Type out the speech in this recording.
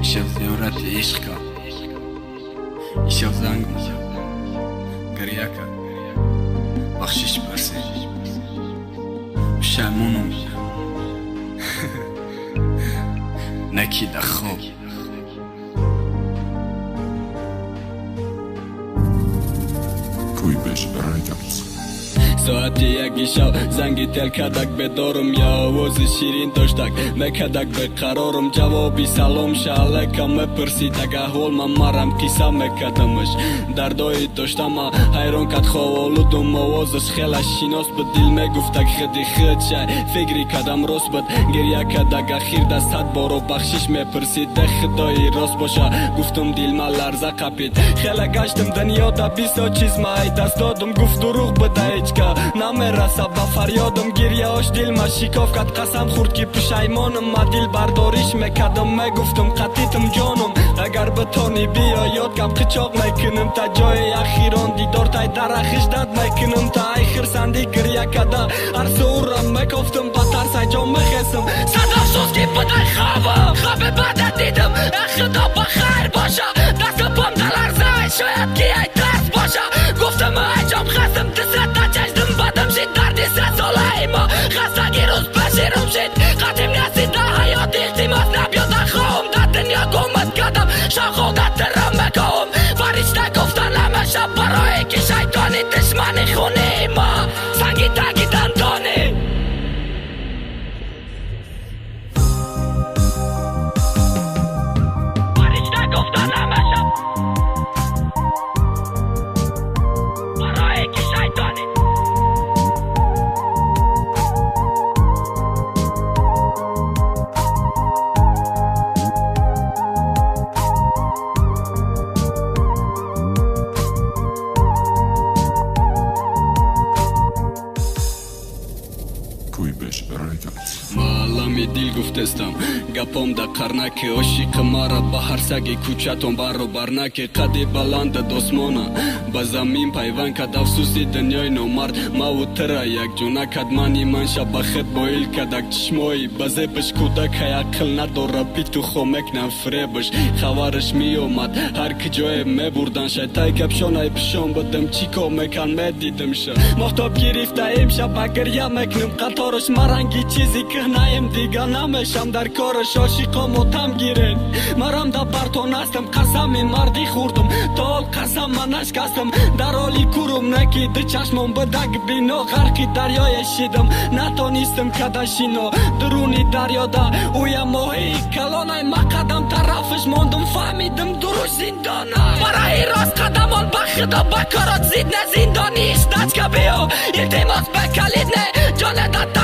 شب زیارت عشق کرد شب زنگ گریه کرد بخشش پرسید پشیمونم نکی در خواب کوی بهش برگرد ساعت یکی شب زنگی تل کدک بدارم یا آواز شیرین داشتک مکدک به قرارم جوابی سلام شالکم مپرسید احوال من مرم قیصه مکدمش دردایی داشتم حیران کد خوالودم آوازش خیلی شیناس به دل میگفتک خدی خد شای فکری کدم راست بد گریه کدک اخیر دستت بارو بخشش میپرسید خدایی راست باشه گفتم دل من لرزه قپید خیلی گشتم دنیا دا 20 چیز ما دست دادم گفت دروغ بده هیچ که نمیرسه با فریادم گریه هاش دل ما شکاف کد قسم خورد که پشیمانم ما دل برداریش میکدم میگفتم قطیتم جانم اگر بتانی بیا یاد کم قچاق میکنم تا جای اخیران دیدار تای درخش داد میکنم تا اخیر سندی گریه کده هر سورم میگفتم با ترس جا میخسم صد افسوس که بدای خواب بعدت دیدم خدا بخیر باشه دست پام دلرزه شاید که ای ترس باشه گفتم ایجام خستم دست تا چشتم بدم شد دردی 3 ساله ما خستگی روز پشیرم شد قدیم نسید در حیات اختیماس نبیاد خواهم در دنیا گمت کردم شاخوگت درم مکاهم فرشته گفتن همه شب برای که شیطانی دشمن خونه ما سنگی تگی دندانه فرشته گفتن همه شب برای که شیطانی کوی بهش برگرد معلمی دل گفتستم گپام در قرنک عاشق مرا با هر سگ کوچتون برو برنک قدی بلند دسمانه با زمین پیوند کد افسوسی دنیای نامرد ما و ترا یک جونه کد منی من شب خد بایل کدک چشمایی بزبش کودک عقل نداره پیتو خمک نفربش خبرش می اومد هر کجای می بردن شیطای کپشانای پشان بدم چیکو میکن میدیدم شه مختاب گرفته امشب اگر یا مکنم قطارش مرنگی چیزی که نایم دیگه نمیشم در کارش عاشقامو تم گیرن مرم دا برتون هستم قسم مردی خوردم تا قسم من نشکستم در حالی کورم نکید چشمم بدگ بینا غرقی دریای شیدم نتانیستم کدشینو درونی دریا دا اوی ماهی کلانای ما قدم طرفش موندم فهمیدم دروش زندانه برای راست قدمان با خدا با کارات زید نه زندانیش دست که بیو التماس بکلید نه جان داد